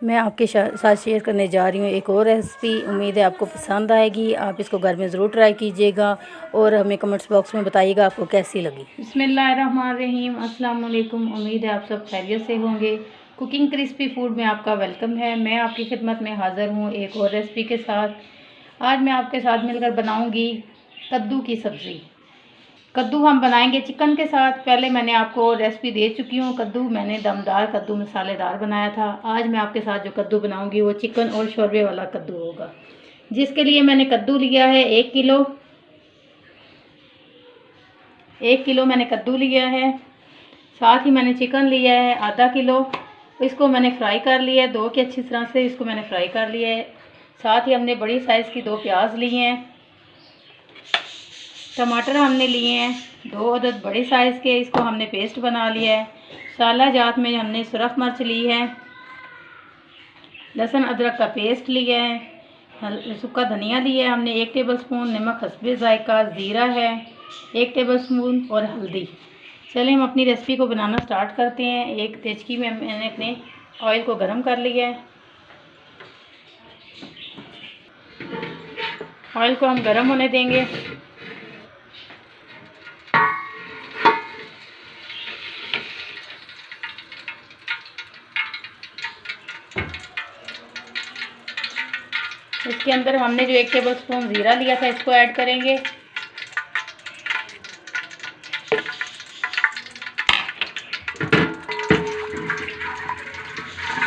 मैं आपके साथ शेयर करने जा रही हूँ एक और रेसिपी। उम्मीद है आपको पसंद आएगी। आप इसको घर में ज़रूर ट्राई कीजिएगा और हमें कमेंट्स बॉक्स में बताइएगा आपको कैसी लगी। बिस्मिल्लाहिर्रहमानिर्रहीम, अस्सलाम वालेकुम। उम्मीद है आप सब खैरियत से होंगे। कुकिंग क्रिस्पी फूड में आपका वेलकम है। मैं आपकी खिदमत में हाज़िर हूँ एक और रेसिपी के साथ। आज मैं आपके साथ मिलकर बनाऊँगी कद्दू की सब्ज़ी। कद्दू हम बनाएंगे चिकन के साथ। पहले मैंने आपको रेसिपी दे चुकी हूँ। कद्दू मैंने दमदार कद्दू मसालेदार बनाया था। आज मैं आपके साथ जो कद्दू बनाऊंगी वो चिकन और शोरबे वाला कद्दू होगा, जिसके लिए मैंने कद्दू लिया है 1 किलो। 1 किलो मैंने कद्दू लिया है। साथ ही मैंने चिकन लिया है आधा किलो। इसको मैंने फ्राई कर लिया है, धो के अच्छी तरह से इसको मैंने फ्राई कर लिया है। साथ ही हमने बड़ी साइज़ की 2 प्याज लिए हैं। टमाटर हमने लिए हैं 2 अदद बड़े साइज़ के, इसको हमने पेस्ट बना लिया है। साला जात में हमने सुरख मिर्च ली है। लहसुन अदरक का पेस्ट लिया है। सूखा धनिया लिया है हमने 1 टेबलस्पून। नमक हस्बे जायका। ज़ीरा है 1 टेबलस्पून और हल्दी। चलिए हम अपनी रेसिपी को बनाना स्टार्ट करते हैं। एक देचकी में मैंने अपने ऑयल को गर्म कर लिया है। ऑयल को हम गर्म होने देंगे। इसके अंदर हमने जो 1 टेबलस्पून ज़ीरा लिया था इसको ऐड करेंगे।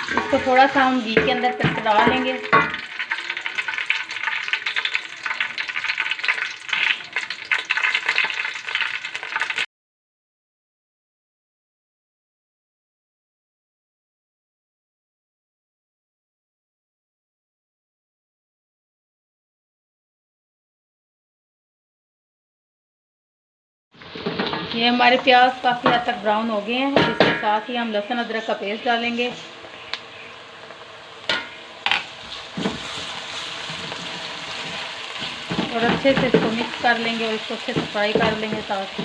इसको थोड़ा सा हम घी के अंदर तड़का लेंगे। ये हमारे प्याज काफ़ी हद तक ब्राउन हो गए हैं। इसके साथ ही हम लहसुन अदरक का पेस्ट डालेंगे। और अच्छे से इसको मिक्स कर लेंगे और इसको अच्छे से फ्राई कर लेंगे। साथ ही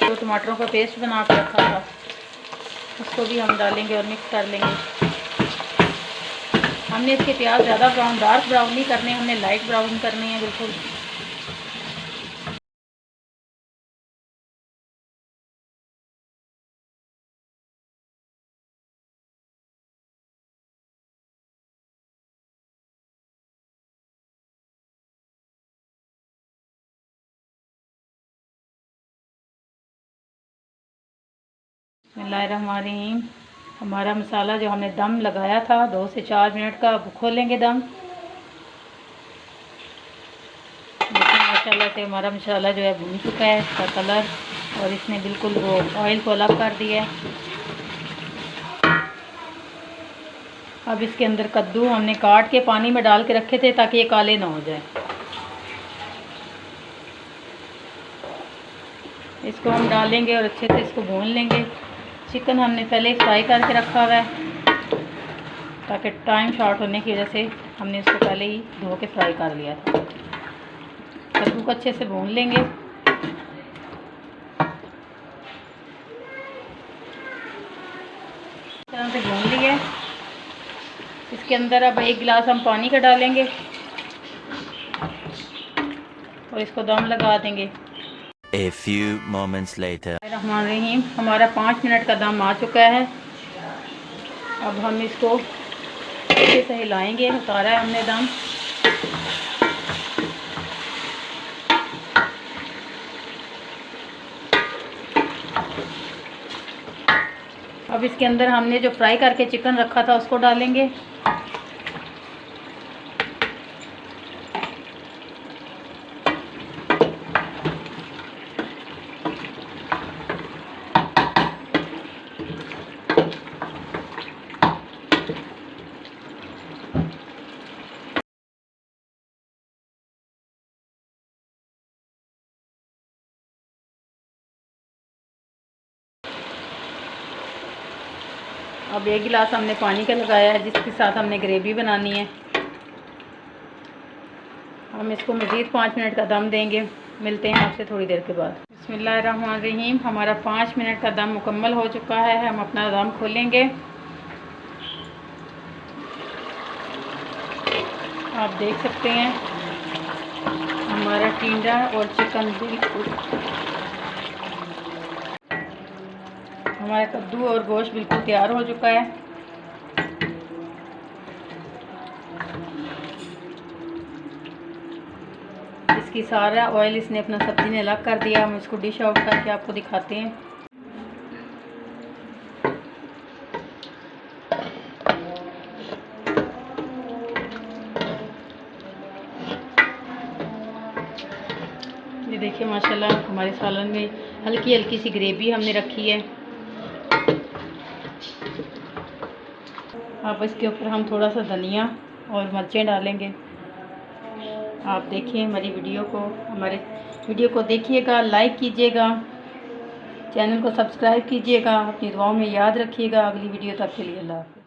जो टमाटरों का पेस्ट बना के रखा था उसको भी हम डालेंगे और मिक्स कर लेंगे। हमने इसके प्याज ज़्यादा डार्क ब्राउन नहीं करने, हमने लाइट ब्राउन करने हैं बिल्कुल। बिस्मिल्लाहिर्रहमानिर्रहीम। हमारा मसाला जो हमने दम लगाया था 2 से 4 मिनट का, अब खोलेंगे दम। माशाल्लाह से हमारा मसाला जो है भून चुका है, इसका कलर, और इसने बिल्कुल वो ऑयल को अलग कर दिया है। अब इसके अंदर कद्दू हमने काट के पानी में डाल के रखे थे ताकि ये काले ना हो जाए। इसको हम डालेंगे और अच्छे से इसको भून लेंगे। चिकन हमने पहले फ्राई करके रखा हुआ है, ताकि टाइम शॉर्ट होने की वजह से हमने इसको पहले ही धो के फ्राई कर लिया था। कद्दू को अच्छे से भून लेंगे। इस तरह से भून लिए। इसके अंदर अब 1 गिलास हम पानी का डालेंगे और इसको दम लगा देंगे। A few moments later. रहमानिर्रहीम, हमारा 5 मिनट का दम आ चुका है। अब हम इसको अच्छे से हिलाएंगे। उतारा है हमने दम। अब इसके अंदर हमने जो फ्राई करके चिकन रखा था उसको डालेंगे। अब 1 गिलास हमने पानी का लगाया है, जिसके साथ हमने ग्रेवी बनानी है। हम इसको मज़ीद 5 मिनट का दम देंगे। मिलते हैं आपसे थोड़ी देर के बाद। बिस्मिल्लाहिर्रहमानिर्रहीम। हमारा 5 मिनट का दम मुकम्मल हो चुका है। हम अपना दम खोलेंगे। आप देख सकते हैं हमारा टिंडा और चिकन बिल्कुल, हमारा कद्दू और गोश्त बिल्कुल तैयार हो चुका है। इसकी सारा ऑयल इसने अपना सब्जी ने अलग कर दिया। हम इसको डिश आउट करके आपको दिखाते हैं। ये देखिए माशाल्लाह हमारे सालन में हल्की हल्की सी ग्रेवी हमने रखी है। अब इसके ऊपर हम थोड़ा सा धनिया और मिर्चें डालेंगे। आप देखिए हमारे वीडियो को देखिएगा, लाइक कीजिएगा, चैनल को सब्सक्राइब कीजिएगा, अपनी दुआओं में याद रखिएगा। अगली वीडियो तक के लिए अल्लाह हाफ़िज़।